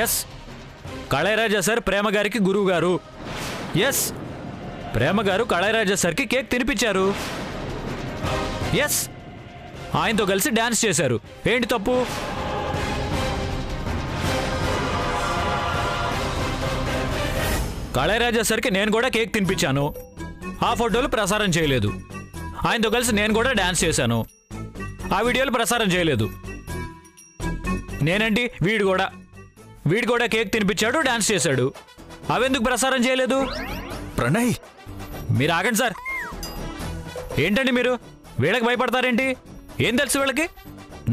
Yes, కళైరాజా sir ప్రేమ గారికి గురువు గారు. ఎస్, ప్రేమ గారు కళైరాజా సార్కి కేక్ తినిపించారు. ఎస్, ఆయనతో కలిసి డాన్స్ చేశారు. ఏంటి తప్పు? కళైరాజా సార్కి నేను కూడా కేక్ తినిపించాను. ఆ ఫోటోలు ప్రసారం చేయలేదు. ఆయనతో కలిసి నేను కూడా డాన్స్ చేశాను. ఆ వీడియోలు ప్రసారం చేయలేదు. నేనండి వీడు కూడా కేక్ తినిపించాడు, డాన్స్ చేశాడు. అవెందుకు ప్రసారం చేయలేదు? ప్రణయ్, మీరు ఆగండి సార్. ఏంటండి మీరు వీళ్ళకి భయపడతారేంటి? ఏం తెలుసు వీళ్ళకి?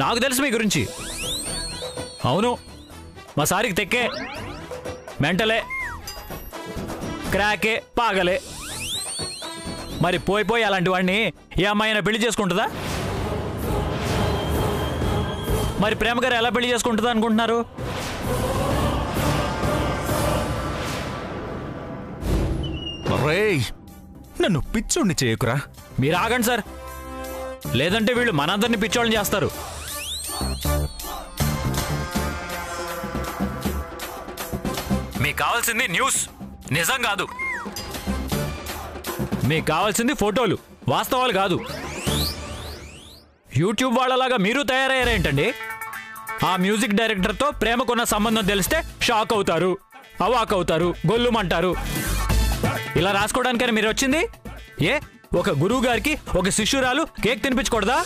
నాకు తెలుసు మీ గురించి. అవును, మా సారికి తెక్కే, మెంటలే, క్రాకే, పాగలే. మరి పోయి అలాంటి వాడిని ఏ అమ్మాయినా పెళ్లి చేసుకుంటుందా? మరి ప్రేమ గారు ఎలా పెళ్లి చేసుకుంటుందా అనుకుంటున్నారు? నన్ను పిచ్చోడిని చేయకురా. మీరు ఆగండి సార్, లేదంటే వీళ్ళు మనందరినీ పిచ్చోళ్ళని చేస్తారు. మీకు కావాల్సింది న్యూస్, నిజం కాదు. మీకు కావాల్సింది ఫోటోలు, వాస్తవాలు కాదు. యూట్యూబ్ వాళ్ళలాగా మీరు తయారయ్యారేంటండి? ఆ మ్యూజిక్ డైరెక్టర్తో ప్రేమకున్న సంబంధం తెలిస్తే షాక్ అవుతారు, అవాక్ అవుతారు, గొల్లుమంటారు. ఇలా రాసుకోవడానికని మీరు వచ్చింది? ఒక గురువు గారికి ఒక శిష్యురాలు కేక్ తినిపించకూడదా?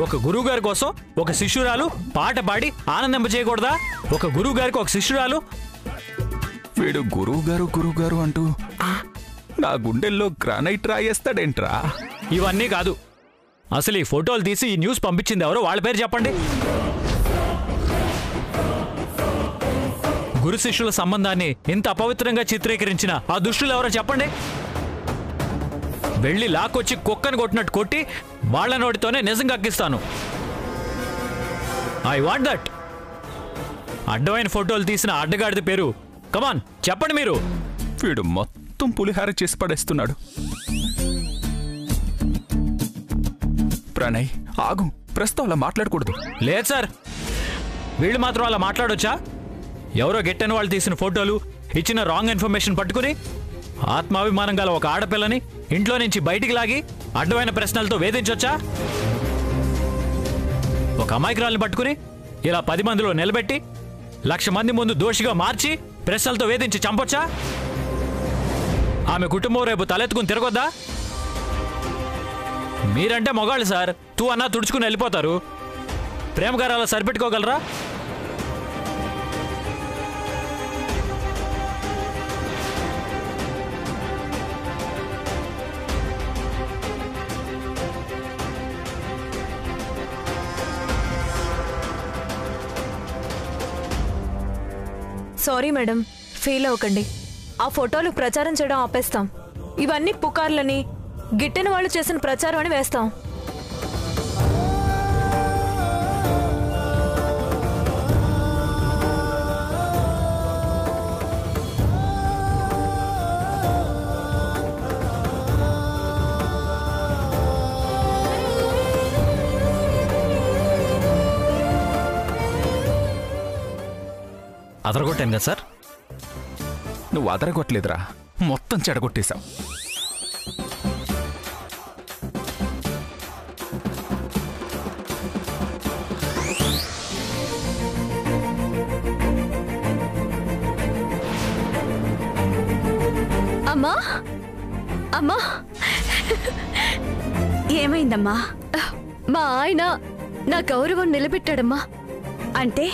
ఒక గురువు గారి కోసం ఒక శిష్యురాలు పాట పాడి ఆనందింపజేయకూడదా? ఒక గురువు గారికి ఒక శిష్యురాలు. వీడు గురువు గారు అంటూ నా గుండెల్లో గ్రానైట్ రాయేస్తాడేంట్రా? ఇవన్నీ కాదు, అసలు ఈ ఫోటోలు తీసి ఈ న్యూస్ పంపించింది ఎవరో వాళ్ళ పేరు చెప్పండి. గురు శిష్యుల సంబంధాన్ని ఇంత అపవిత్రంగా చిత్రీకరించిన ఆ దుష్టులు ఎవరో చెప్పండి. వెళ్ళి లాక్కొచ్చి కుక్కను కొట్టినట్టు కొట్టి వాళ్ల నోటితోనే నిజంగా అక్కిస్తాను. I want that. అడ్డమైన ఫోటోలు తీసిన అడ్డగాడిద పేరు కమాన్ చెప్పండి మీరు. వీడు మొత్తం పులిహార చేసి పడేస్తున్నాడు. ప్రణయ్ ఆగు, ప్రస్తుతం అలా మాట్లాడకూడదు. లేదు సార్, వీళ్ళు మాత్రం అలా మాట్లాడొచ్చా? ఎవరో గెట్టని వాళ్ళు తీసిన ఫోటోలు, ఇచ్చిన రాంగ్ ఇన్ఫర్మేషన్ పట్టుకుని ఆత్మాభిమానం గల ఒక ఆడపిల్లని ఇంట్లో నుంచి బయటికి లాగి అడ్డమైన ప్రశ్నలతో వేధించొచ్చా? ఒక అమాయకురాల్ని పట్టుకుని ఇలా 10 మందిలో నిలబెట్టి 1,00,000 మంది ముందు దోషిగా మార్చి ప్రశ్నలతో వేధించి చంపొచ్చా? ఆమె కుటుంబం రేపు తలెత్తుకుని తిరగొద్దా? మీరంటే మొగాళ్ళు సార్, తూ అన్నా తుడుచుకుని వెళ్ళిపోతారు. ప్రేమ గారు అలా సరిపెట్టుకోగలరా? సారీ మేడం, ఫీల్ అవ్వకండి. ఆ ఫోటోలు ప్రచారం చేయడం ఆపేస్తాం. ఇవన్నీ పుకార్లని, గిట్టని వాళ్ళు చేసిన ప్రచారం అని వేస్తాం. అదరగొట్టాను కదా సార్? నువ్వు అదరగొట్టలేదురా, మొత్తం చెడగొట్టేశావు. అమ్మా అమ్మా, ఏమైందమ్మా? మా ఆయన నా గౌరవం నిలబెట్టాడమ్మా. అంటే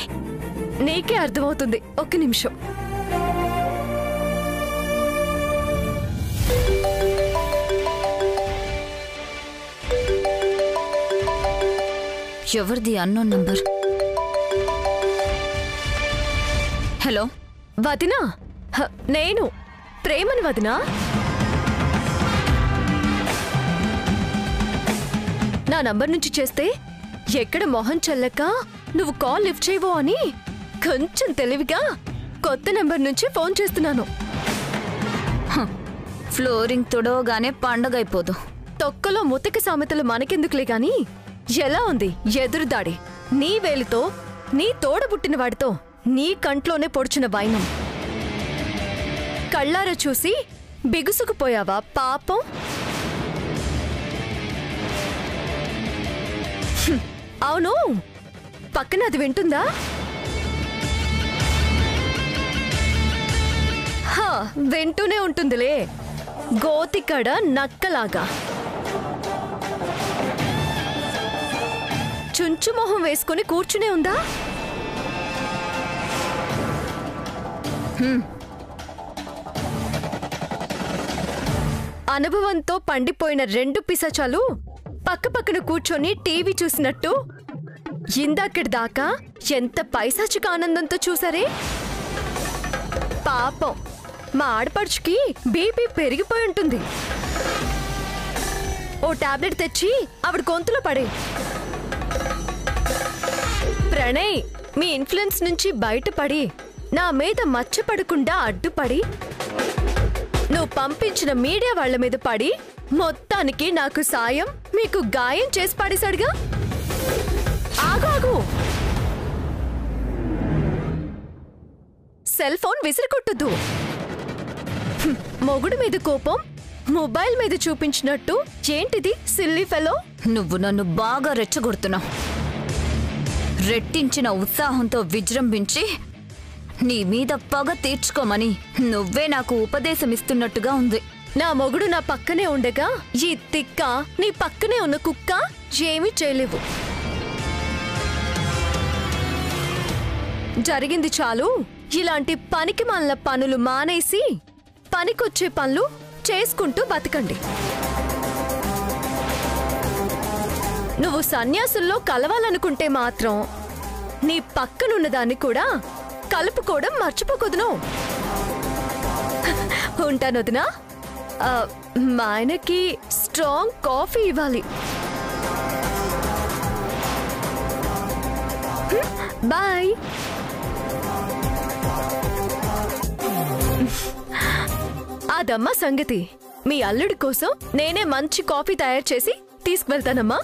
నీకే అర్థమవుతుంది, ఒక్క నిమిషం. ఎవరిది అన్నోన్ నంబర్? హలో వదినా, నేను ప్రేమని వదినా. నా నంబర్ నుంచి చేస్తే ఎక్కడ మొహం చెల్లక నువ్వు కాల్ లిఫ్ట్ చేయవో అని కొంచెం తెలివిగా కొత్త నంబర్ నుంచి ఫోన్ చేస్తున్నాను. ఫ్లోరింగ్ తుడవగానే పండగ అయిపోదు. తొక్కలో ముతక సామెతలు మనకెందుకులే గాని ఎలా ఉంది ఎదురుదాడి? నీ వేలితో నీ తోడబుట్టిన వాడితో నీ కంట్లోనే పొడిచిన వైనం కళ్ళారా చూసి బిగుసుకుపోయావా పాపం? అవును, పక్కన అది వింటుందా? వింటూనే ఉంటుందిలే, గోతికడ నక్కలాగా. చుంచు మొహం వేసుకుని కూర్చునే ఉందా? అనుభవంతో పండిపోయిన రెండు పిశాచాలు పక్కపక్కన కూర్చొని టీవీ చూసినట్టు ఇందాకటి దాకా ఎంత పైశాచిక ఆనందంతో చూసారే. పాపం మా ఆడపడుచుకి బీపీ పెరిగిపోయి ఉంటుంది. ఓ టాబ్లెట్ తెచ్చి ఆవిడ గొంతులో పడే. ప్రణయ్, మీ ఇన్ఫ్లుయెన్స్ నుంచి బయటపడి నా మీద మచ్చపడకుండా అడ్డుపడి నువ్వు పంపించిన మీడియా వాళ్ల మీద పడి మొత్తానికి నాకు సాయం, మీకు గాయం చేసి పడేశాడుగా. ఆగు, సెల్ ఫోన్ విసిరికొట్టద్దు. మొగుడు మీద కోపం మొబైల్ మీద చూపించినట్టు ఏంటిది సిల్లీ ఫెలో? నువ్వు నన్ను బాగా రెచ్చగొడుతున్నావు. రెట్టించిన ఉత్సాహంతో విజృంభించి నీ మీద పగ తీర్చుకోమని నువ్వే నాకు ఉపదేశం ఇస్తున్నట్టుగా ఉంది. నా మొగుడు నా పక్కనే ఉండగా ఈ తిక్క నీ పక్కనే ఉన్న కుక్క ఏమీ చేయలేవు. జరిగింది చాలు. ఇలాంటి పనికిమాలిన పనులు మానేసి పనికొచ్చే పనులు చేసుకుంటూ బతకండి. నువ్వు సన్యాసుల్లో కలవాలనుకుంటే మాత్రం నీ పక్కనున్నదాన్ని కూడా కలుపుకోవడం మర్చిపోకొదును. ఉంటాను వదినా. మా ఆయనకి స్ట్రాంగ్ కాఫీ ఇవ్వాలి. బాయ్. అదమ్మా సంగతి. మీ అల్లుడి కోసం నేనే మంచి కాఫీ తయారు చేసి తీసుకువెళ్తానమ్మా.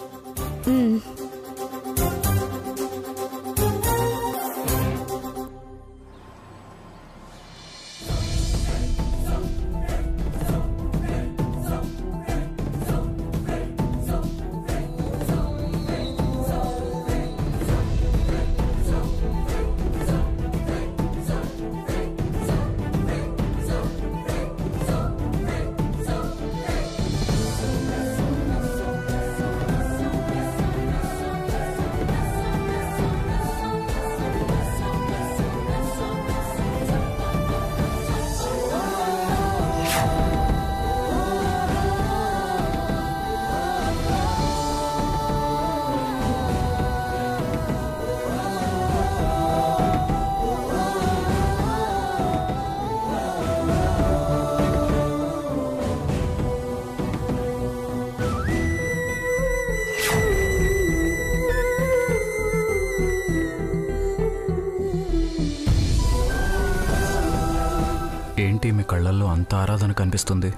ఏంటి మీ కళ్ళల్లో అంత ఆరాధన కనిపిస్తుంది?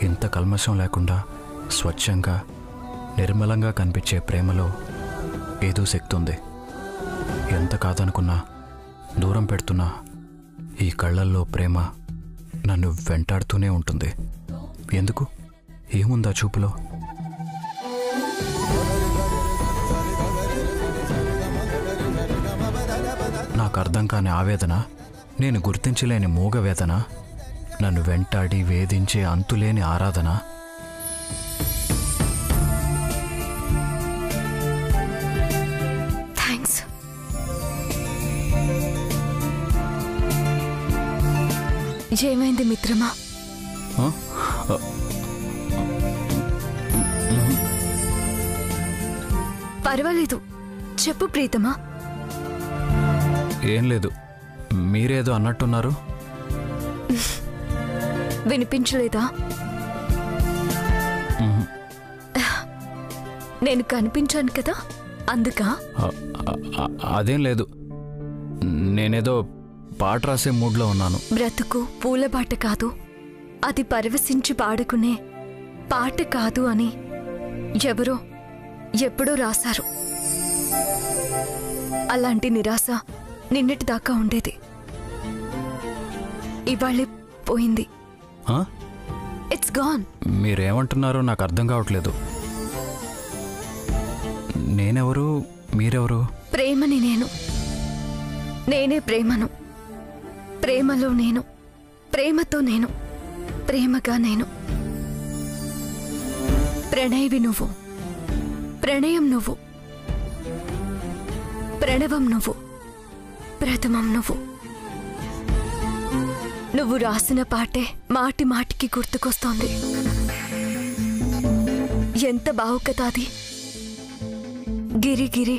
ఇంత కల్మషం లేకుండా స్వచ్ఛంగా నిర్మలంగా కనిపించే ప్రేమలో ఏదో శక్తి ఉంది. ఎంత కాదనుకున్నా దూరం పెడుతున్నా ఈ కళ్ళల్లో ప్రేమ నన్ను వెంటాడుతూనే ఉంటుంది. ఎందుకు? ఏముందా చూపులో? నాకు అర్థం కాని ఆవేదన, నేను గుర్తించలేని మూగవేదన, నన్ను వెంటాడి వేధించే అంతులేని ఆరాధన. థ్యాంక్స్. ఏమైంది మిత్రమా? పర్వాలేదు, చెప్పు ప్రీతమా. ఏం లేదు, మీరేదో అన్నట్టున్నారు. వినిపించలేదా? నేను కనిపించాను కదా అందుకా? అదేం లేదు, నేనేదో పాట రాసే మూడ్లో ఉన్నాను. బ్రతుకు పూలబాట కాదు, అది పరవశించి పాడుకునే పాట కాదు అని ఎవరో ఎప్పుడో రాశారు. అలాంటి నిరాశ నిన్నటి దాకా ఉండేది. ఇవాళే పోయింది. ఆ? It's gone. మీరేమంటున్నారో నాకు అర్థం కావట్లేదు. నేనెవరు, మీరెవరు? ప్రేమని నేను, నేనే ప్రేమను, ప్రేమలో నేను, ప్రేమతో నేను, ప్రేమగా నేను. ప్రణయవి నువ్వు, ప్రణయం నువ్వు, ప్రణవం నువ్వు, ప్రథమం నువ్వు. నువ్వు రాసిన పాటే మాటి మాటికి గుర్తుకొస్తోంది. ఎంత బావుకదా అది. గిరి గిరి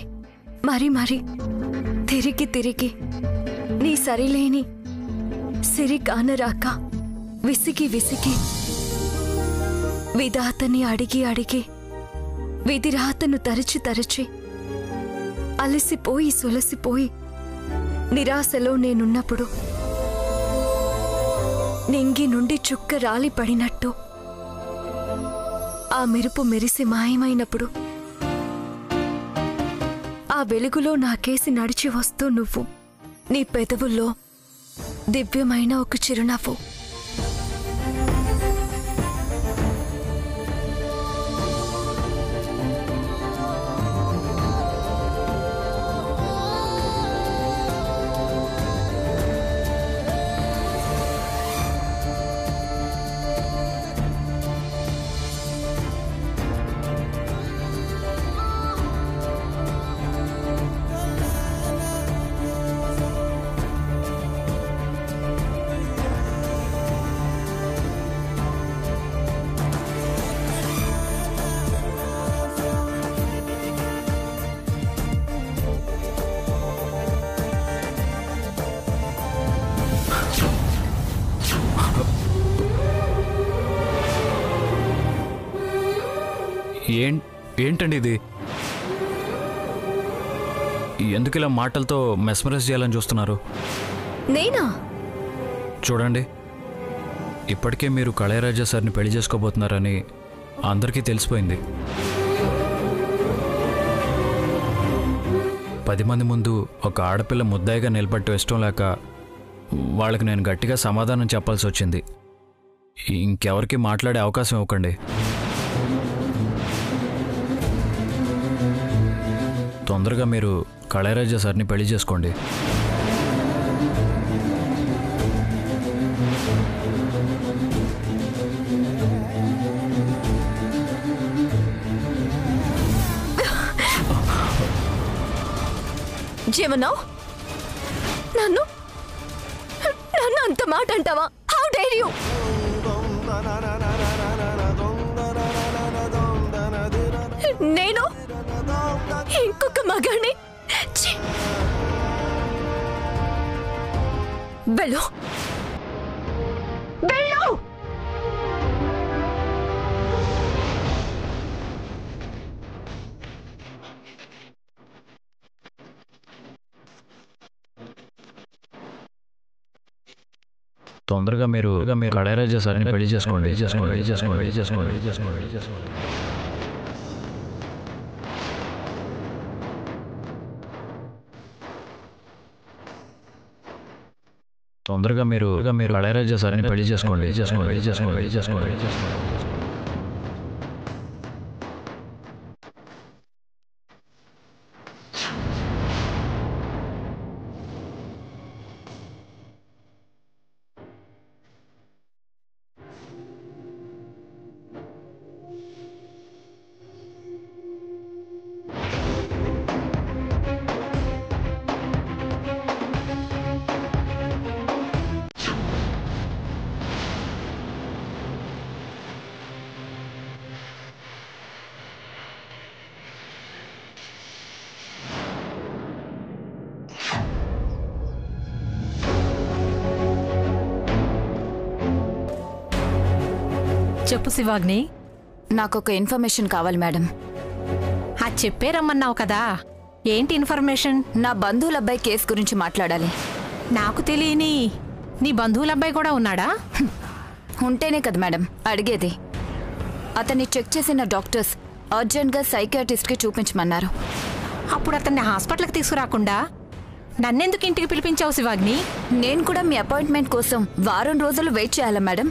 మరి మరి తిరిగి తిరిగి నీ సరిలేని సిరి కానరాక విసిగి విసిగి విధాతని అడిగి అడిగి విధిరాతను తరచి తరచి అలసిపోయి సొలసిపోయి నిరాశలో నేనున్నప్పుడు నింగి నుండి చుక్క రాలి పడినట్టు ఆ మెరుపు మెరిసి మాయమైనప్పుడు ఆ వెలుగులో నాకేసి నడిచి వస్తూ నువ్వు, నీ పెదవుల్లో దివ్యమైన ఒక చిరునవ్వు. ఏంటండి ఇది? ఎందుకు ఇలా మాటలతో మెస్మరైజ్ చేయాలని చూస్తున్నారు? నేనా? చూడండి, ఇప్పటికే మీరు కళయరాజా సార్ని పెళ్లి చేసుకోబోతున్నారని అందరికీ తెలిసిపోయింది. 10 మంది ముందు ఒక ఆడపిల్ల ముద్దాయిగా నిలబట్టు ఇష్టం లేక వాళ్ళకి నేను గట్టిగా సమాధానం చెప్పాల్సి వచ్చింది. ఇంకెవరికి మాట్లాడే అవకాశం ఇవ్వకండి. తొందరగా మీరు కళయరాజా సార్ని పెళ్లి చేసుకోండి. జీవనావ్, నన్ను నన్ను అంత మాట అంటావా? How dare you! నేను ఇంకొక మగాణ్ణి? వెళ్ళు, వెళ్ళు. తొందరగా మీరు కళయరాజా సార్ని పెళ్లి చేసుకోండి. తొందరగా మీరు కళయరాజా సార్ని పెళ్లి చేసుకోండి. చెప్పు శివాగ్ని. నాకొక ఇన్ఫర్మేషన్ కావాలి మేడం. అది చెప్పే రమ్మన్నావు కదా, ఏంటి ఇన్ఫర్మేషన్? నా బంధువుల అబ్బాయి కేసు గురించి మాట్లాడాలి. నాకు తెలియని నీ బంధువుల అబ్బాయి కూడా ఉన్నాడా? ఉంటేనే కదా మేడం అడిగేది. అతన్ని చెక్ చేసిన డాక్టర్స్ అర్జెంట్గా సైకియాట్రిస్ట్కి చూపించమన్నారు. అప్పుడు అతన్ని హాస్పిటల్కి తీసుకురాకుండా నన్నెందుకు ఇంటికి పిలిపించావు శివాగ్ని? నేను కూడా మీ అపాయింట్మెంట్ కోసం వారం రోజులు వెయిట్ చేయాలా మేడం?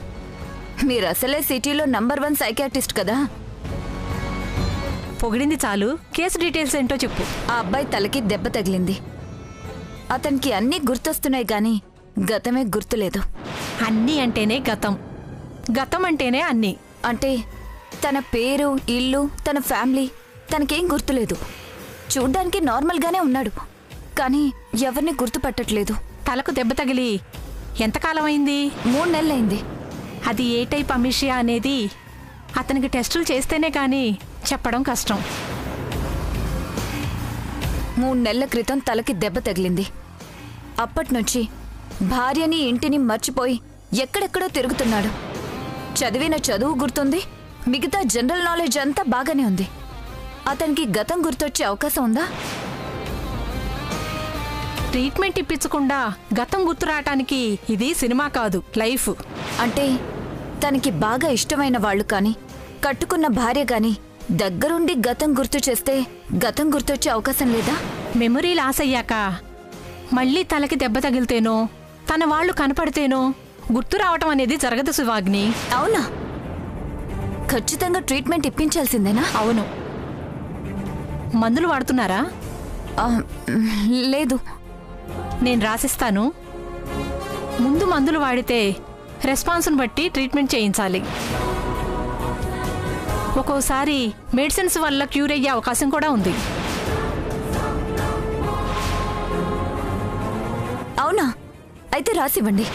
మీరు అసలే సిటీలో నంబర్ 1 సైకియాట్రిస్ట్ కదా. పొగిడింది చాలు, కేసు డీటెయిల్స్ ఏంటో చెప్పు. ఆ అబ్బాయి తలకి దెబ్బ తగిలింది. అతనికి అన్నీ గుర్తొస్తున్నాయి కానీ గతమే గుర్తులేదు. అన్నీ అంటేనే గతం, గతం అంటేనే అన్నీ. అంటే తన పేరు, ఇల్లు, తన ఫ్యామిలీ తనకేం గుర్తులేదు. చూడ్డానికి నార్మల్గానే ఉన్నాడు కానీ ఎవరిని గుర్తుపట్టట్లేదు. తలకు దెబ్బ తగిలి ఎంతకాలం అయింది? 3 నెలలైంది. అది ఏ టైప్ అమిషియా అనేది అతనికి టెస్టులు చేస్తేనే కానీ చెప్పడం కష్టం. 3 నెలల క్రితం తలకి దెబ్బ తగిలింది. అప్పట్నుంచి భార్యని ఇంటిని మర్చిపోయి ఎక్కడెక్కడో తిరుగుతున్నాడు. చదివిన చదువు గుర్తుంది, మిగతా జనరల్ నాలెడ్జ్ అంతా బాగానే ఉంది. అతనికి గతం గుర్తొచ్చే అవకాశం ఉందా? ట్రీట్మెంట్ ఇప్పించకుండా గతం గుర్తు రావటానికి ఇది సినిమా కాదు, లైఫ్. అంటే తనకి బాగా ఇష్టమైన వాళ్ళు కానీ, కట్టుకున్న భార్య కానీ దగ్గరుండి గతం గుర్తు చేస్తే గతం గుర్తొచ్చే అవకాశం లేదా? మెమరీ లాస్ అయ్యాక మళ్ళీ తలకి దెబ్బ తగిలితేనో తన వాళ్ళు కనపడితేనో గుర్తు రావటం అనేది జరగదు శివాగ్ని. అవునా? ఖచ్చితంగా ట్రీట్మెంట్ ఇప్పించాల్సిందేనా? అవును. మందులు వాడుతున్నారా? లేదు. నేను రాసిస్తాను. ముందు మందులు వాడితే రెస్పాన్స్ను బట్టి ట్రీట్మెంట్ చేయించాలి. ఒక్కోసారి మెడిసిన్స్ వల్ల క్యూర్ అయ్యే అవకాశం కూడా ఉంది. అవునా? అయితే రాసివ్వండి.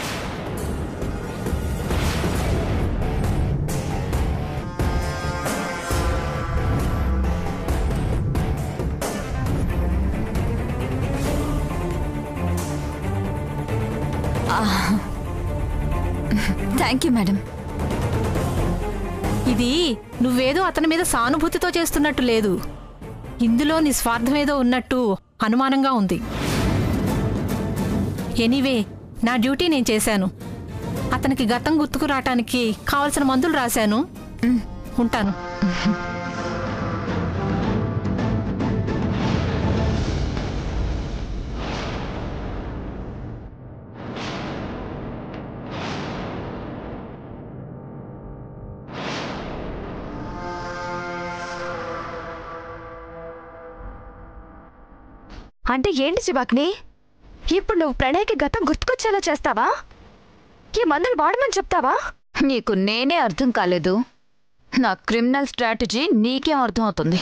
Thank you madam. ఇది నువ్వేదో అతని మీద సానుభూతితో చేస్తున్నట్టు లేదు. ఇందులో నీ స్వార్థమేదో ఉన్నట్టు అనుమానంగా ఉంది. ఎనీవే, నా డ్యూటీ నేను చేశాను. అతనికి గతం గుర్తుకు రావటానికి కావలసిన మందులు రాశాను. ఉంటాను. అంటే ఏంటి శివాగ్ని? ఇప్పుడు నువ్వు ప్రణయ్కి గతం గుర్తుకొచ్చేలా చేస్తావా? ఈ మందులు వాడమని చెప్తావా? నీకు నేనే అర్థం కాలేదు. నా క్రిమినల్ స్ట్రాటజీ నీకేం అర్థం అవుతుంది?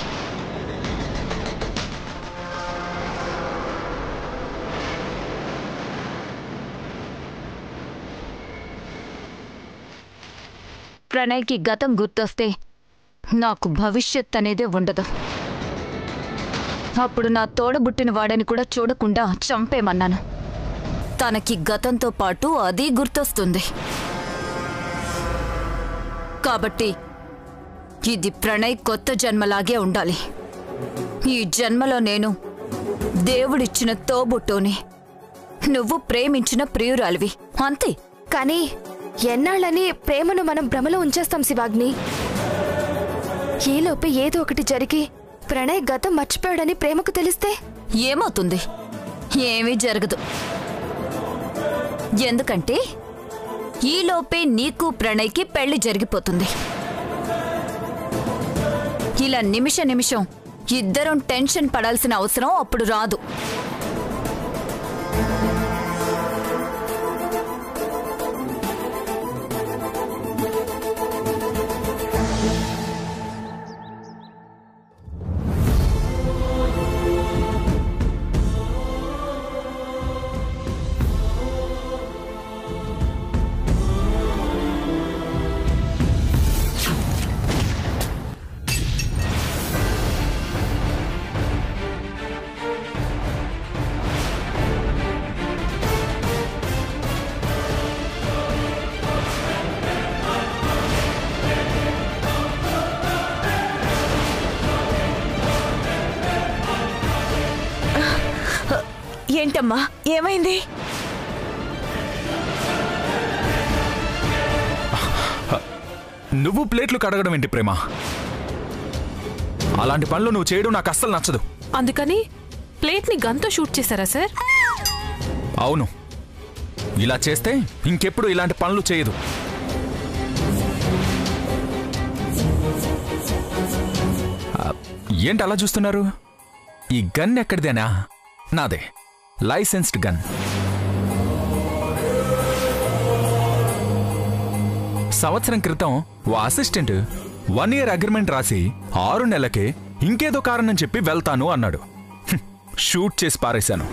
ప్రణయ్కి గతం గుర్తొస్తే నాకు భవిష్యత్ అనేదే ఉండదు. అప్పుడు నా తోడబుట్టిన వాడని కూడా చూడకుండా చంపేమన్నాను. తనకి గతంతో పాటు అది గుర్తొస్తుంది. కాబట్టి ఇది ప్రణయ్ కొత్త జన్మలాగే ఉండాలి. ఈ జన్మలో నేను దేవుడిచ్చిన తోబుట్టుని, నువ్వు ప్రేమించిన ప్రియురాలివి, అంతే. కానీ ఎన్నాళ్ళని ప్రేమను మనం భ్రమలో ఉంచేస్తాం శివాగ్ని. ఈలోపే ఏదో ఒకటి జరిగి ప్రణయ్ గతం మర్చిపోయాడని ప్రేమకు తెలిస్తే ఏమవుతుంది? ఏమీ జరగదు. ఎందుకంటే ఈలోపే నీకు ప్రణయ్కి పెళ్లి జరిగిపోతుంది. ఇలా నిమిషం ఇద్దరం టెన్షన్ పడాల్సిన అవసరం అప్పుడు రాదు. ఏంటమ్మా, ఏమైంది? నువ్వు ప్లేట్లు కడగడం ఏంటి ప్రేమ? అలాంటి పనులు నువ్వు చేయడం నాకు అస్సలు నచ్చదు. అందుకని ప్లేట్ని గన్తో షూట్ చేశారా సార్? అవును, ఇలా చేస్తే ఇంకెప్పుడు ఇలాంటి పనులు చేయదు. ఏంటి అలా చూస్తున్నారు? ఈ గన్ ఎక్కడిదేనా? నాదే, లైసెన్స్డ్ గన్. సంవత్సరం క్రితం ఓ అసిస్టెంట్ 1 year అగ్రిమెంట్ రాసి 6 నెలలకే ఇంకేదో కారణం చెప్పి వెళ్తాను అన్నాడు. షూట్ చేసి పారేశాను.